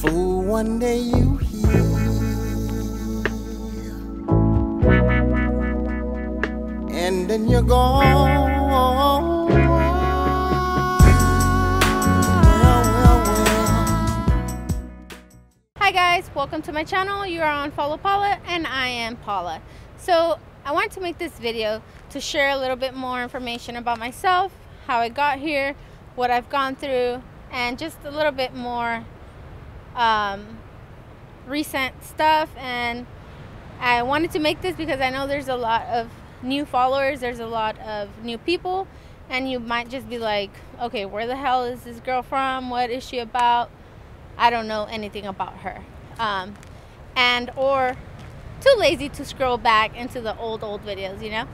Fool, one day you hear, and then you're gone. Hi guys, welcome to my channel. You are on Follow Paula and I am Paula. So I wanted to make this video to share a little bit more information about myself, how I got here, what I've gone through, and just a little bit more recent stuff. And I wanted to make this because I know there's a lot of new followers, there's a lot of new people, and you might just be like, okay, where the hell is this girl from? What is she about? I don't know anything about her, and or too lazy to scroll back into the old videos, you know.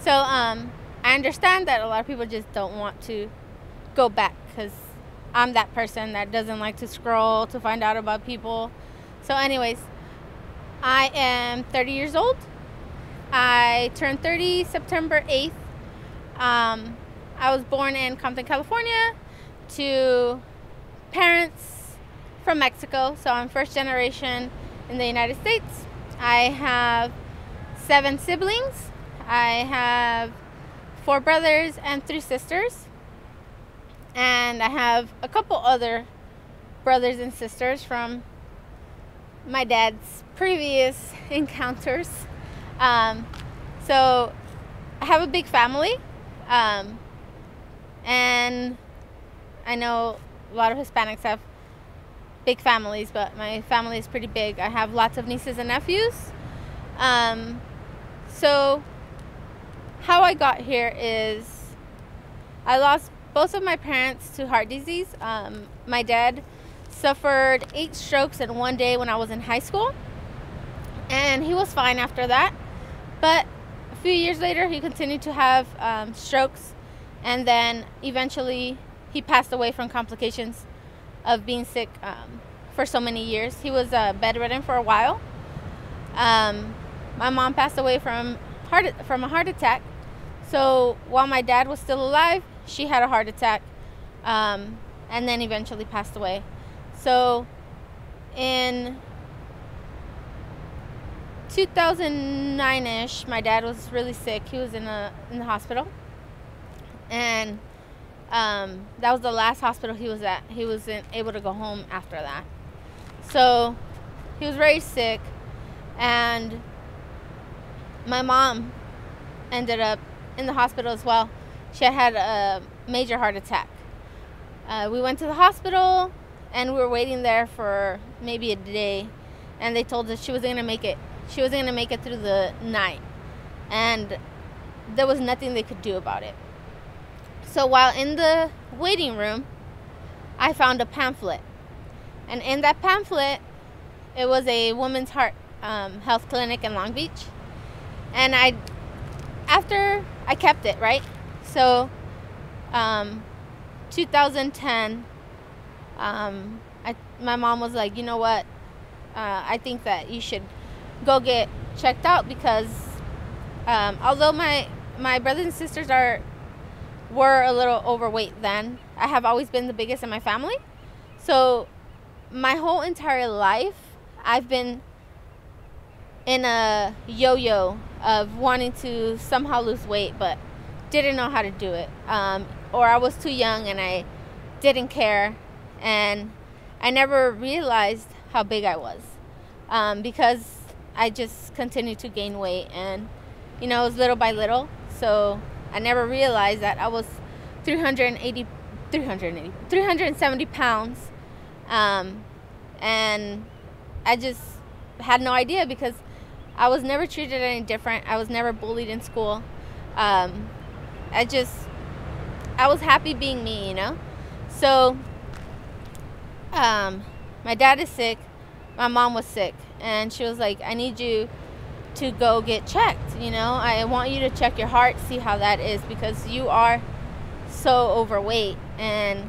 So I understand that a lot of people just don't want to go back, because I'm that person that doesn't like to scroll to find out about people. So anyways, I am 30 years old. I turned 30 September 8th. I was born in Compton, California, to parents from Mexico, so I'm first generation in the United States. I have 7 siblings. I have 4 brothers and 3 sisters, and I have a couple other brothers and sisters from my dad's previous encounters. So I have a big family, and I know a lot of Hispanics have big families, but my family is pretty big. I have lots of nieces and nephews. So how I got here is I lost both of my parents to heart disease. My dad suffered 8 strokes in one day when I was in high school, and he was fine after that. But a few years later, he continued to have strokes, and then eventually he passed away from complications of being sick for so many years. He was bedridden for a while. My mom passed away from a heart attack. So while my dad was still alive, she had a heart attack, and then eventually passed away. So in 2009-ish, my dad was really sick. He was in the hospital, and that was the last hospital he was at. He wasn't able to go home after that. So he was very sick, and my mom ended up in the hospital as well. She had a major heart attack. We went to the hospital, and we were waiting there for maybe a day, and they told us she wasn't going to make it. She wasn't going to make it through the night, and there was nothing they could do about it. So while in the waiting room, I found a pamphlet, and in that pamphlet, it was a women's heart health clinic in Long Beach. And after I kept it, right? So 2010, my mom was like, you know what, I think that you should go get checked out, because although my brothers and sisters were a little overweight then, I have always been the biggest in my family. So my whole entire life, I've been in a yo-yo of wanting to somehow lose weight, but didn't know how to do it. Or I was too young and I didn't care, and I never realized how big I was, because I just continued to gain weight, and you know, it was little by little. So I never realized that I was 370 pounds, and I just had no idea, because I was never treated any different. I was never bullied in school. I was happy being me, you know. So my dad is sick, my mom was sick, and she was like, I need you to go get checked, you know. I want you to check your heart, see how that is, because you are so overweight, and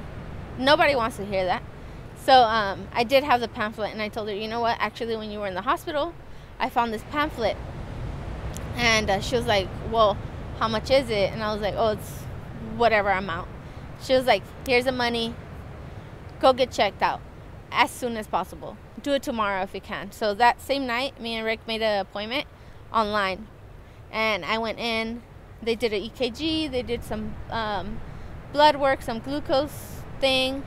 nobody wants to hear that. So I did have the pamphlet, and I told her, you know what, actually when you were in the hospital, I found this pamphlet. And she was like, well, how much is it? And I was like, oh, it's whatever amount. She was like, here's the money, go get checked out. as soon as possible. Do it tomorrow if you can. So that same night, me and Rick made an appointment online. And I went in. They did an EKG. They did some blood work, some glucose thing.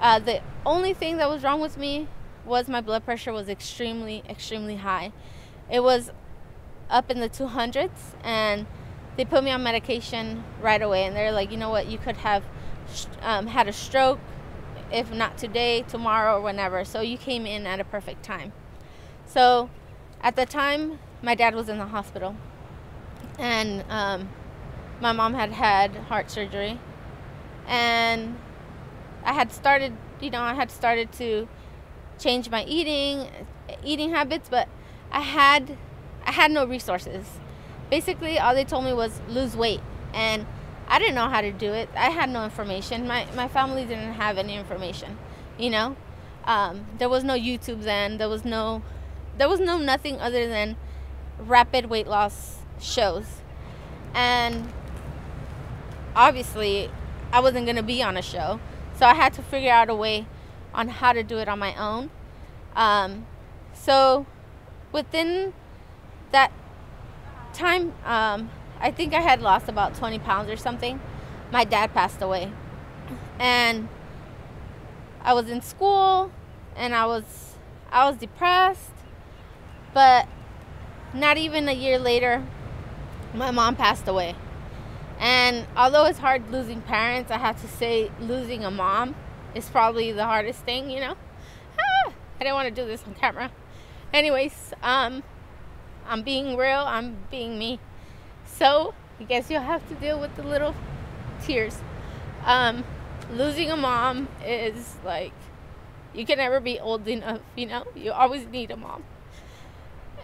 The only thing that was wrong with me was my blood pressure was extremely, extremely high. It was up in the 200s, and they put me on medication right away. And they're like, you know what, you could have had a stroke, if not today, tomorrow, or whenever. So you came in at a perfect time. So at the time, my dad was in the hospital, and my mom had had heart surgery, and I had started to change my eating habits, but I had no resources. Basically, all they told me was lose weight, and I didn't know how to do it. I had no information. My family didn't have any information, you know. There was no YouTube then. There was no nothing other than rapid weight loss shows, and obviously I wasn't gonna be on a show, so I had to figure out a way on how to do it on my own. So within that time, I think I had lost about 20 pounds or something. My dad passed away, and I was in school, and I was depressed. But not even a year later, my mom passed away. And although it's hard losing parents, I have to say losing a mom is probably the hardest thing, you know. I didn't want to do this on camera. Anyways, I'm being real. I'm being me. So I guess you'll have to deal with the little tears. Losing a mom is like, you can never be old enough, you know. You always need a mom.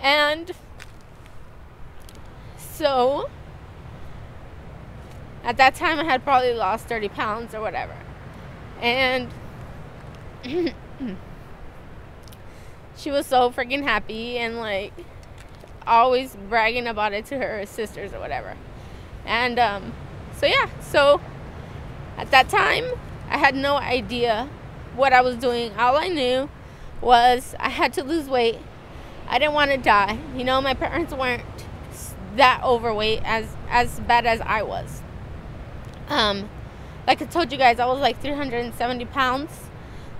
And so at that time, I had probably lost 30 pounds or whatever. And she was so freaking happy, and like always bragging about it to her sisters or whatever. And so at that time, I had no idea what I was doing. All I knew was I had to lose weight. I didn't want to die. You know, my parents weren't that overweight as bad as I was. Like I told you guys, I was like 370 pounds.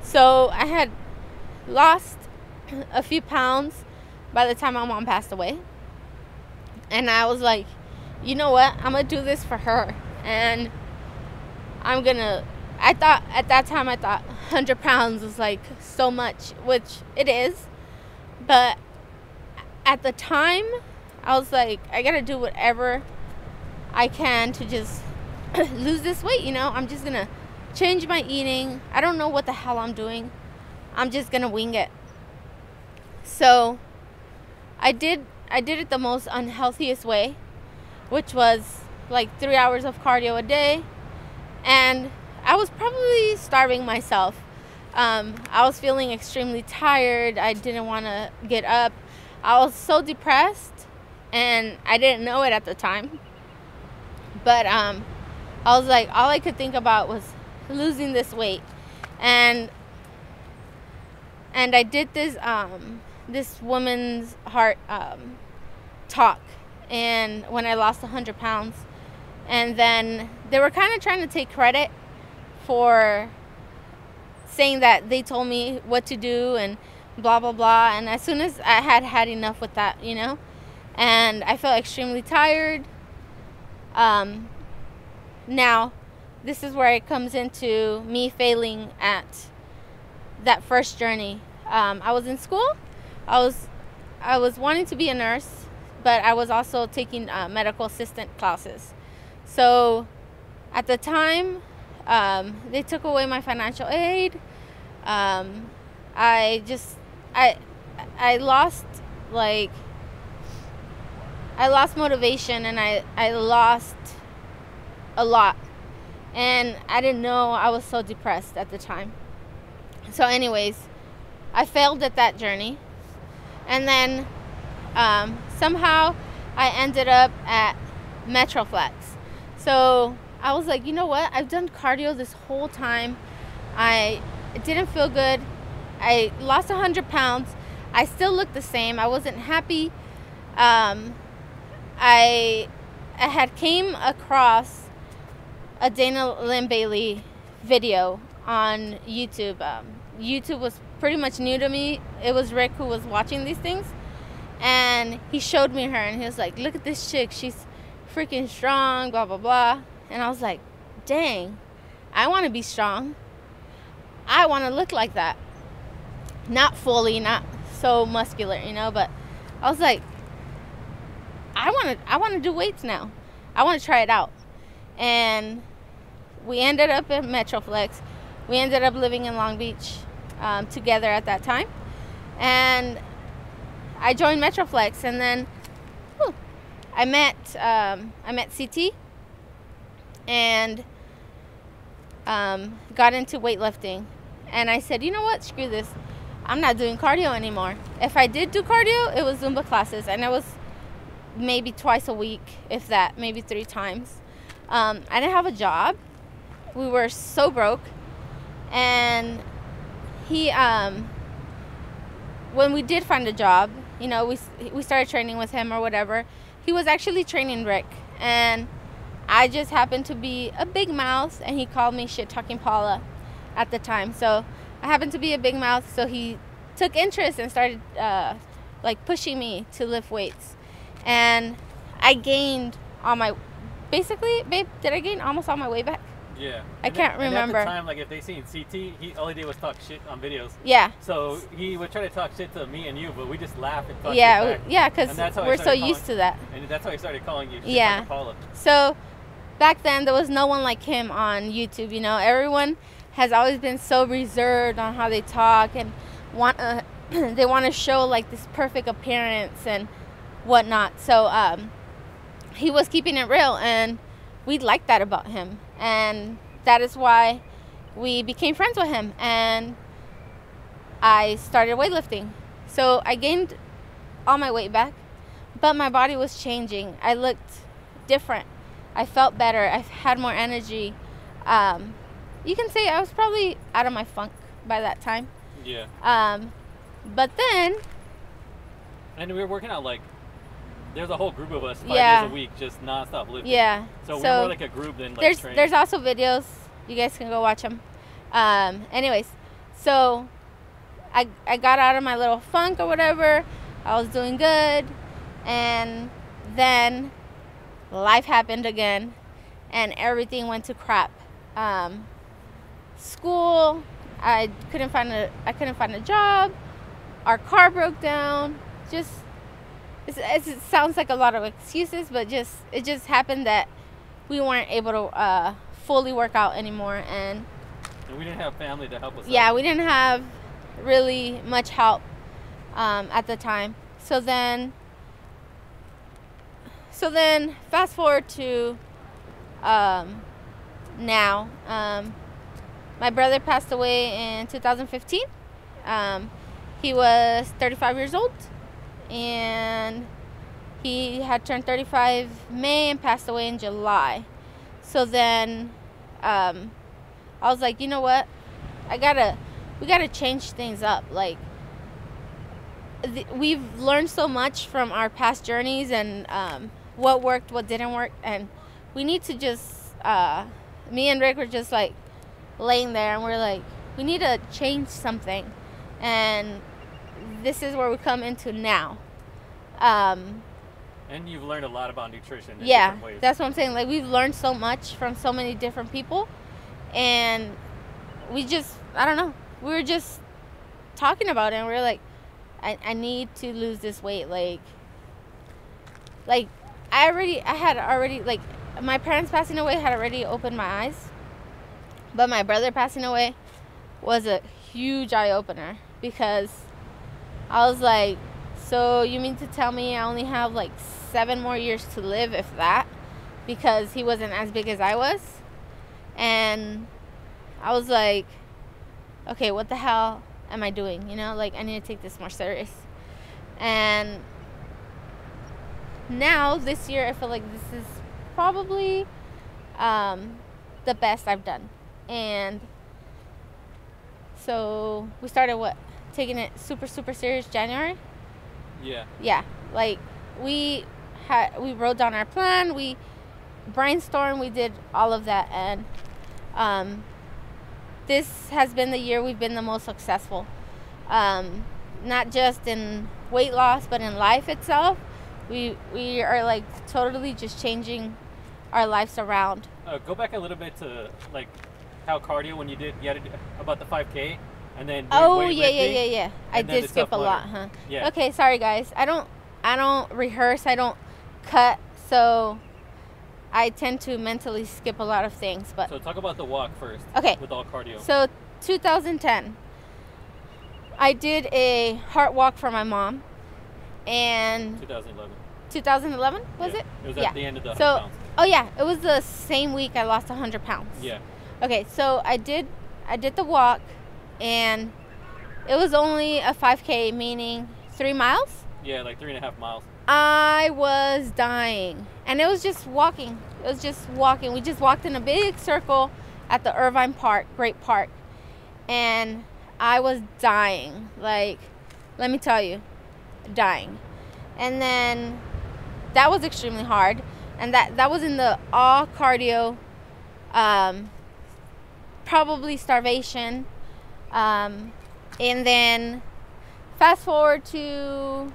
So I had lost a few pounds by the time my mom passed away. And I was like, you know what? I'm going to do this for her. And at that time, I thought 100 pounds was like so much, which it is. But at the time, I was like, I got to do whatever I can to just lose this weight, you know. I'm just going to change my eating. I don't know what the hell I'm doing. I'm just going to wing it. So I did it the most unhealthiest way, which was like 3 hours of cardio a day. And I was probably starving myself. I was feeling extremely tired. I didn't want to get up. I was so depressed, and I didn't know it at the time. But I was like, all I could think about was losing this weight. And I did this woman's heart talk, and when I lost 100 pounds, and then they were kind of trying to take credit for saying that they told me what to do and blah blah blah. And as soon as I had enough with that, you know, and I felt extremely tired. Now this is where it comes into me failing at that first journey. I was in school. I was wanting to be a nurse, but I was also taking medical assistant classes. So at the time, they took away my financial aid. I lost motivation, and I lost a lot, and I didn't know I was so depressed at the time. So anyways, I failed at that journey, and then somehow I ended up at Metroflex. So I was like, you know what? I've done cardio this whole time. I didn't feel good. I lost 100 pounds. I still looked the same. I wasn't happy. I had came across a Dana Lynn Bailey video on YouTube. YouTube was pretty much new to me. It was Rick who was watching these things, and he showed me her, and he was like, look at this chick, she's freaking strong, blah blah blah. And I was like, dang, I want to be strong. I want to look like that. Not fully, not so muscular, you know, but I was like, I want to do weights now. I want to try it out. And we ended up at Metroflex. We ended up living in Long Beach together at that time. And I joined Metroflex, and then I met CT and got into weightlifting. And I said, you know what, screw this. I'm not doing cardio anymore. If I did do cardio, it was Zumba classes, and it was maybe twice a week, if that, maybe 3 times. I didn't have a job. We were so broke. And he, when we did find a job, you know, we started training with him or whatever. He was actually training Rick, and I just happened to be a big mouth, and he called me shit-talking Paula at the time. So I happened to be a big mouth, so he took interest and started like pushing me to lift weights. And I gained all my, basically, babe, did I gain almost all my weight back? Yeah. I can't remember. And at the time, like, if they seen CT, all he did was talk shit on videos. Yeah. So he would try to talk shit to me and you, but we just laugh and talk shit Yeah, back. yeah, because we're so used to that. And that's how he started calling you shit, Yeah. like Paula. So back then, there was no one like him on YouTube, you know. Everyone has always been so reserved on how they talk and want they want to show like this perfect appearance and whatnot. So he was keeping it real, and we liked that about him, and that is why we became friends with him. And I started weightlifting. So I gained all my weight back, but my body was changing. I looked different. I felt better. I had more energy. You can say I was probably out of my funk by that time. Yeah. But then, and we were working out like, there's a whole group of us 5 Yeah. days a week just nonstop lifting. yeah. So we're more like a group than like training. There's also videos. You guys can go watch them. Anyways, so I got out of my little funk or whatever. I was doing good, and then life happened again, and everything went to crap. School, I couldn't find a job. Our car broke down. Just it sounds like a lot of excuses, but it just happened that we weren't able to fully work out anymore, and we didn't have family to help us yeah, out. we didn't have really much help at the time. So then fast forward to now. My brother passed away in 2015. He was 35 years old, and he had turned 35 May and passed away in July. So then I was like, you know what, we gotta change things up. Like, we've learned so much from our past journeys, and what worked, what didn't work, and we need to just me and Rick were just like laying there, and we're like, we need to change something. And this is where we come into now. And you've learned a lot about nutrition in Yeah, different ways. that's what I'm saying. Like, we've learned so much from so many different people, and we just, I don't know, we were just talking about it, and we were like, I need to lose this weight. Like I had already, like, my parents passing away had already opened my eyes, but my brother passing away was a huge eye-opener, because I was like, so you mean to tell me I only have like 7 more years to live, if that, because he wasn't as big as I was. And I was like, okay, what the hell am I doing? You know, like, I need to take this more serious. And now this year I feel like this is probably the best I've done. And So we started taking it super serious January. Yeah, like we wrote down our plan, we brainstormed, we did all of that, and this has been the year we've been the most successful, not just in weight loss but in life itself. We are like totally just changing our lives around. Go back a little bit to like how cardio when you had about the 5K and then yeah. I did skip a lot, huh? Yeah. Okay, sorry guys. I don't rehearse. I don't cut, so I tend to mentally skip a lot of things. But so talk about the walk first. Okay. With all cardio. So 2010, I did a heart walk for my mom, and 2011 was it? It was at the end of the 100 pounds. Oh yeah, it was the same week I lost 100 pounds. Yeah. Okay, so I did the walk, and it was only a 5K, meaning 3 miles. Yeah, like 3.5 miles. I was dying, and it was just walking. We just walked in a big circle at the Irvine Park, great park, and I was dying. Like, let me tell you, dying. And then that was extremely hard, and that was in the all cardio, probably starvation, and then fast forward to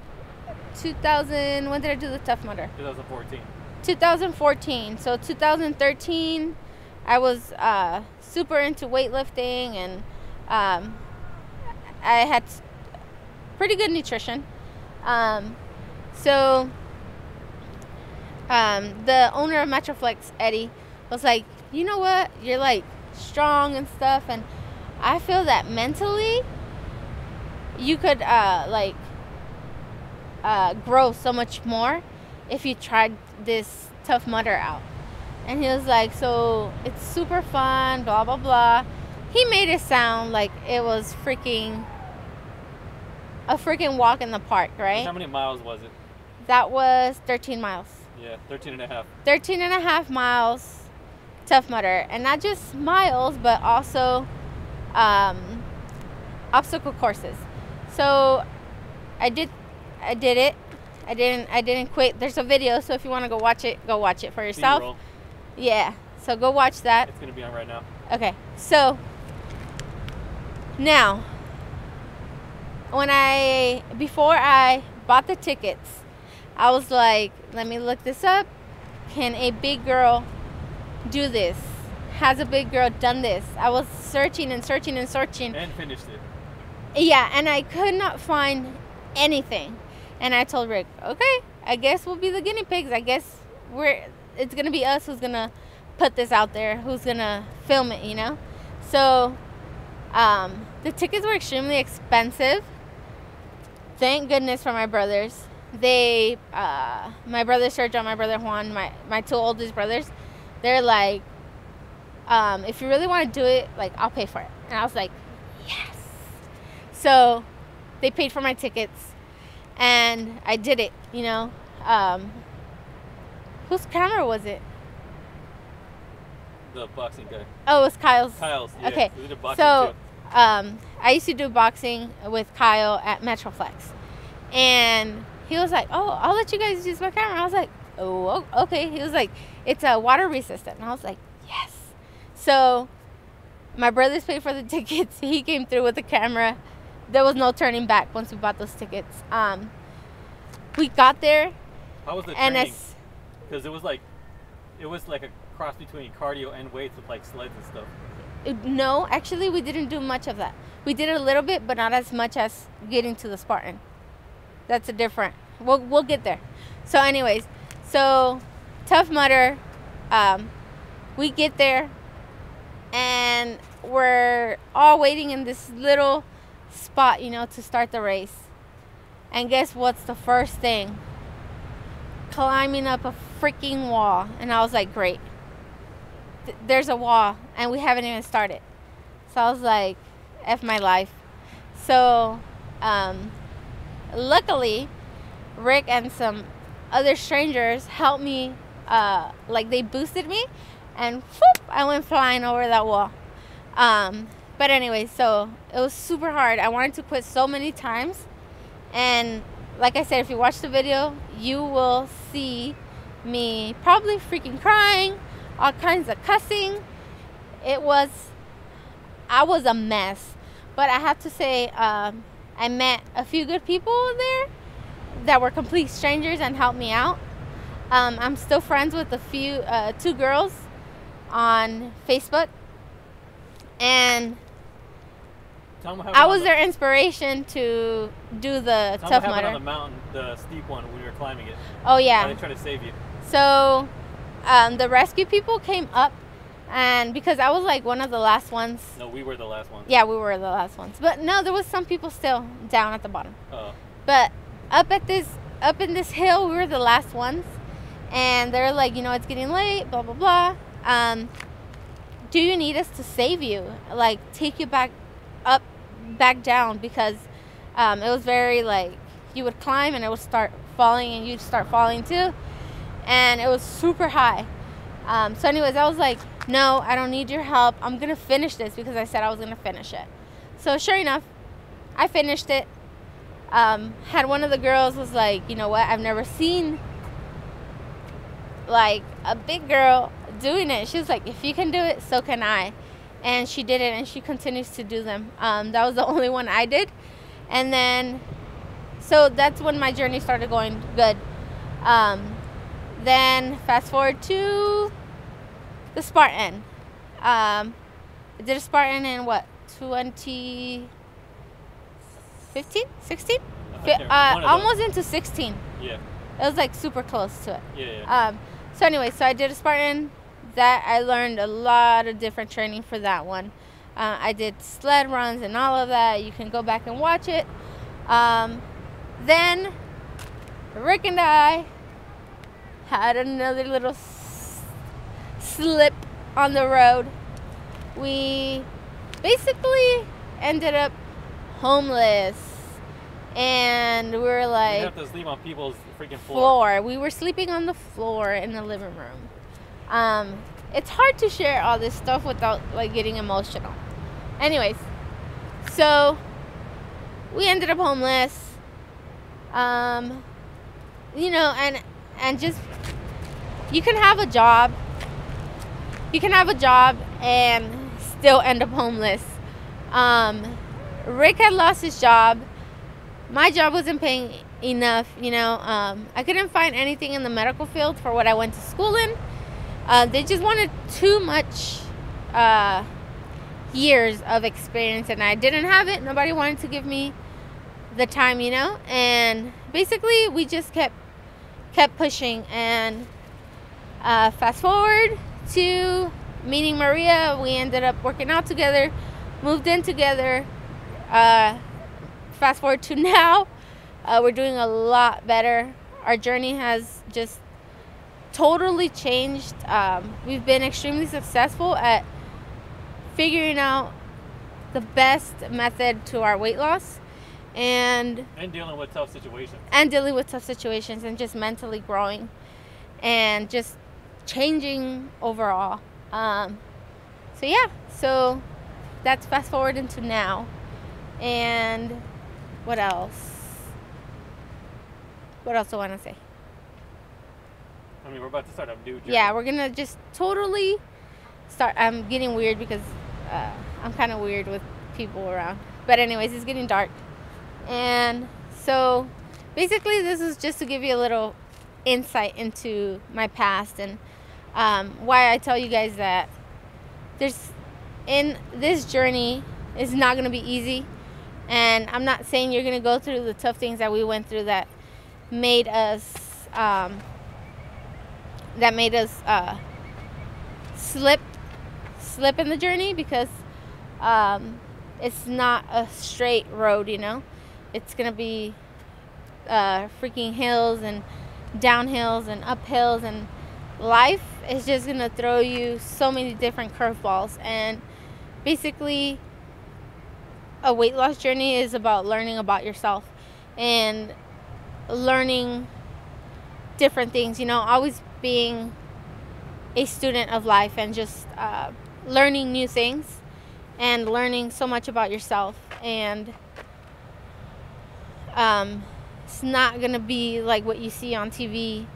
2000. When did I do the Tough Mudder? 2014. So 2013, I was super into weightlifting, and I had pretty good nutrition. So the owner of Metroflex, Eddie, was like, you know what? You're like strong and stuff, and I feel that mentally you could grow so much more if you tried this Tough Mudder out. And he was like, so it's super fun, blah blah blah. He made it sound like it was a freaking walk in the park, right? How many miles was it? That was 13 miles. Yeah, 13.5. 13.5 miles, Tough Mudder, and not just miles, but also obstacle courses. So I did it. I didn't quit. There's a video, so if you want to go watch it for yourself. B-roll. Yeah. So go watch that. It's gonna be on right now. Okay. So now, before I bought the tickets, I was like, let me look this up. Can a big girl do this? Has a big girl done this? I was searching and searching and searching. And finished it. Yeah, and I could not find anything. And I told Rick, okay, I guess we'll be the guinea pigs. I guess it's going to be us who's going to put this out there, who's going to film it, you know? So the tickets were extremely expensive. Thank goodness for my brothers. My brother Sergio, my brother Juan, my two oldest brothers, they're like, if you really want to do it, like, I'll pay for it. And I was like, yes. So they paid for my tickets, and I did it, you know. Whose camera was it? The boxing guy. Oh, it was Kyle's. Yeah. Okay. We did boxing So too. I used to do boxing with Kyle at Metroflex, and he was like, oh, I'll let you guys use my camera. I was like, oh, okay. He was like, it's a water resistant. And I was like, yes. So my brothers paid for the tickets. He came through with the camera. There was no turning back once we bought those tickets. We got there. How was the and training? Because it was like a cross between cardio and weights with like sleds and stuff. No, actually, we didn't do much of that. We did a little bit, but not as much as getting to the Spartan. That's a different. We'll get there. So, anyways, Tough Mudder. We get there, and we're all waiting in this little spot, you know, to start the race. And guess what's the first thing? Climbing up a freaking wall. And I was like, great. There's a wall, and we haven't even started. So I was like, F my life. So luckily, Rick and some other strangers helped me. Like, they boosted me, and whoop, I went flying over that wall. But anyway, so it was super hard. I wanted to quit so many times. And like I said, if you watch the video, you will see me probably freaking crying, all kinds of cussing. I was a mess. But I have to say, I met a few good people there that were complete strangers and helped me out. I'm still friends with two girls on Facebook. And I was their inspiration to do the Tough Mudder. On the mountain, the steep one, when we were climbing it. Oh yeah. They tried to save you. So, the rescue people came up, and because I was like one of the last ones. No, we were the last ones. Yeah, we were the last ones. But no, there was some people still down at the bottom. Oh. But up in this hill, we were the last ones, and they're like, it's getting late, blah blah blah. Do you need us to save you? Like, take you back down, because it was very like you would climb and it would start falling and you'd start falling too, and it was super high. So anyways, I was like, no, I don't need your help. I'm gonna finish this, because I said I was gonna finish it. So sure enough, I finished it. Had one of the girls was like, you know what, I've never seen like a big girl doing it. She was like, if you can do it, so can I. And she did it, and she continues to do them. That was the only one I did. And then, so that's when my journey started going good. Then fast forward to the Spartan. I did a Spartan in what, 2015, 16? Almost into 16. Yeah. It was like super close to it. Yeah. So anyway, so I did a Spartan. That I learned a lot of different training for that one. I did sled runs and all of that. You can go back and watch it. Then Rick and I had another little slip on the road. We basically ended up homeless, and we were like, you have to sleep on people's freaking floor. We were sleeping on the floor in the living room. It's hard to share all this stuff without like getting emotional. Anyways, so we ended up homeless. And just, you can have a job. You can have a job and still end up homeless. Rick had lost his job. My job wasn't paying enough, I couldn't find anything in the medical field for what I went to school in. They just wanted too much years of experience, and I didn't have it. Nobody wanted to give me the time, and basically we just kept pushing. And fast forward to meeting Maria, we ended up working out together, moved in together. Fast forward to now, we're doing a lot better. Our journey has just totally changed. We've been extremely successful at figuring out the best method to our weight loss, and dealing with tough situations. And just mentally growing and just changing overall. So that's fast forward into now. And what else do I want to say? I mean, we're about to start a new journey. Yeah, we're gonna just totally start. I'm getting weird because I'm kind of weird with people around. But anyways, it's getting dark. And so basically this is just to give you a little insight into my past, and why I tell you guys that in this journey is not going to be easy. And I'm not saying you're going to go through the tough things that we went through that made us slip in the journey, because it's not a straight road, It's going to be freaking hills and downhills and uphills, and life is just going to throw you so many different curveballs. And basically a weight loss journey is about learning about yourself and learning different things, always being a student of life and just learning new things and learning so much about yourself. And it's not gonna be like what you see on TV,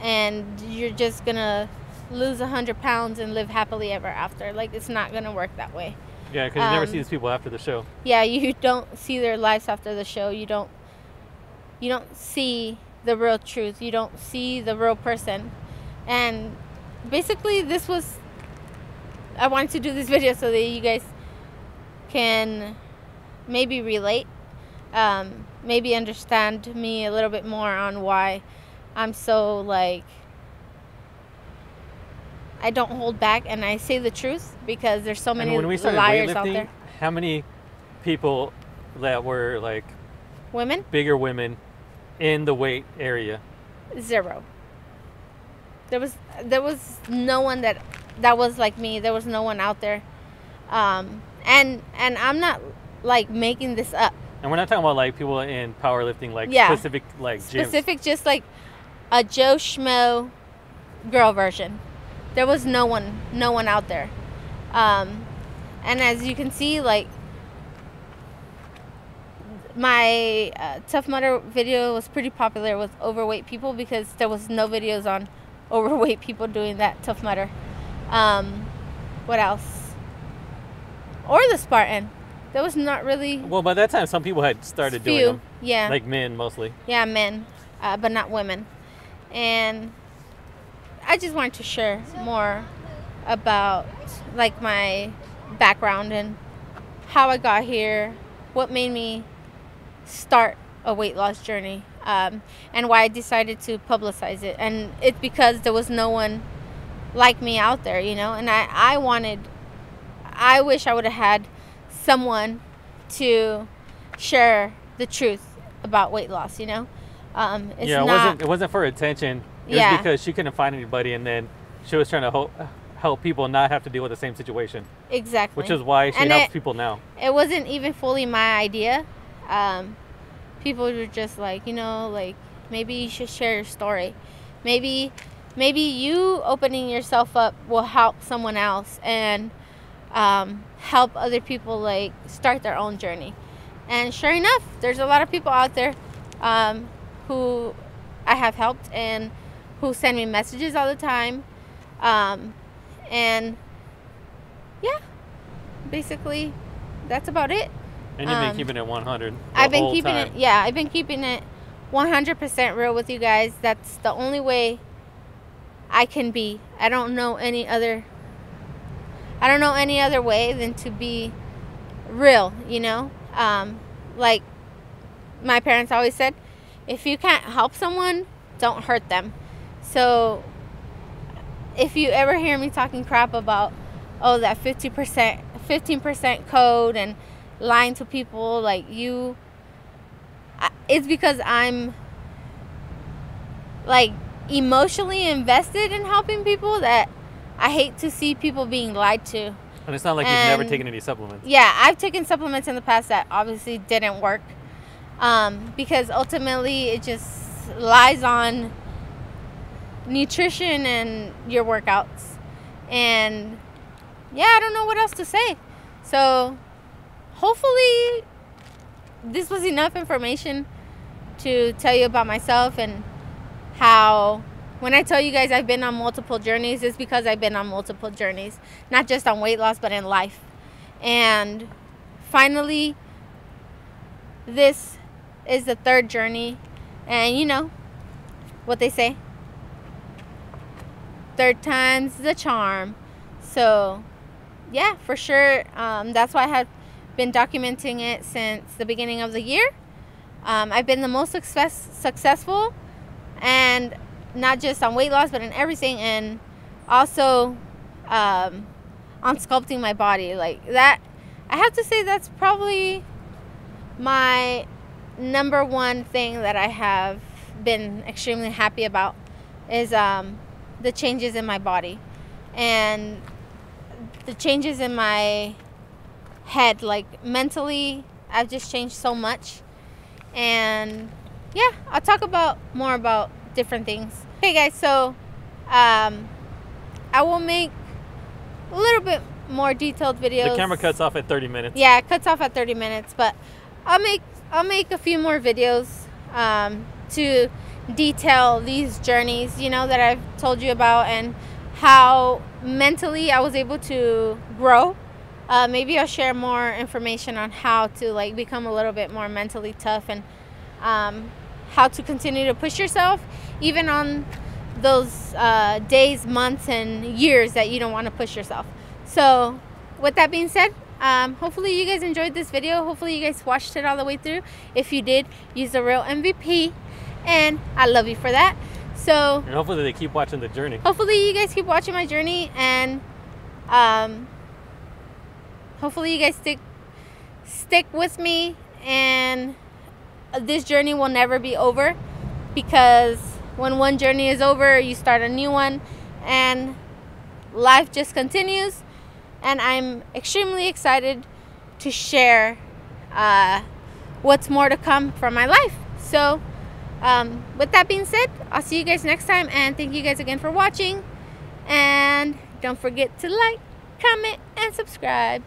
and you're just gonna lose 100 pounds and live happily ever after. Like, it's not gonna work that way. Yeah, because you never see these people after the show. Yeah, you don't see their lives after the show. You don't see the real truth. You don't see the real person. And basically, I wanted to do this video so that you guys can maybe relate, maybe understand me a little bit more on why I'm so, like, I don't hold back and I say the truth, because there's so many when we started liars out weightlifting, there. how many people that were like Women? bigger women in the weight area? 0. There was no one that was like me. There was no one out there. And I'm not like making this up. And we're not talking about like people in powerlifting, like specific like gyms. Specific, just like a Joe Schmo girl version. There was no one out there. And as you can see, like, my Tough Mudder video was pretty popular with overweight people, because there was no videos on overweight people doing that Tough Mudder. What else? Or the Spartan. There was not really. Well, by that time, some people had started doing them. Yeah. Like men mostly. Yeah, men, but not women. And I just wanted to share more about, like, my background and how I got here, what made me start a weight loss journey, and why I decided to publicize it. And it's because there was no one like me out there, you know. And I wish I would have had someone to share the truth about weight loss, you know. It wasn't for attention. It was because she couldn't find anybody, and then she was trying to help people not have to deal with the same situation. Exactly. Which is why she helps people now. It wasn't even fully my idea. People were just like, you know, like, maybe you should share your story. Maybe you opening yourself up will help someone else, and help other people, like, start their own journey. And sure enough, there's a lot of people out there who I have helped and who send me messages all the time. And yeah, basically that's about it. And you've been keeping it 100. I've been keeping it 100% real with you guys. That's the only way I can be. I don't know any other way than to be real, you know. Like my parents always said, if you can't help someone, don't hurt them. So if you ever hear me talking crap about, oh, that 15% code and lying to people, like, it's because I'm, like, emotionally invested in helping people, that I hate to see people being lied to. And it's not like you've never taken any supplements. Yeah, I've taken supplements in the past that obviously didn't work, because ultimately it just lies on nutrition and your workouts. And yeah, I don't know what else to say. So hopefully this was enough information to tell you about myself, and how when I tell you guys I've been on multiple journeys, it's because I've been on multiple journeys, not just on weight loss, but in life. And finally, this is the 3rd journey. And you know what they say, 3rd time's the charm. So yeah, for sure. That's why I have been documenting it since the beginning of the year. I've been the most successful, and not just on weight loss, but in everything. And also on sculpting my body. Like, that, I have to say, that's probably my number one thing that I have been extremely happy about, is the changes in my body and the changes in my head. Like, mentally, I've just changed so much. And yeah, I'll talk more about different things. Okay guys, so I will make a little bit more detailed videos. The camera cuts off at 30 minutes. Yeah, it cuts off at 30 minutes, but I'll make a few more videos to detail these journeys, you know, that I've told you about, and how mentally I was able to grow. Maybe I'll share more information on how to like become a little bit more mentally tough, and how to continue to push yourself even on those days, months, and years that you don't want to push yourself. So with that being said, hopefully you guys enjoyed this video. Hopefully you guys watched it all the way through. If you did, use the real MVP, and I love you for that. So, and hopefully they keep watching the journey. Hopefully you guys keep watching my journey, and hopefully you guys stick with me, and this journey will never be over, because when one journey is over, you start a new one, and life just continues. And I'm extremely excited to share what's more to come from my life. So with that being said, I'll see you guys next time, and thank you guys again for watching, and don't forget to like, comment, and subscribe.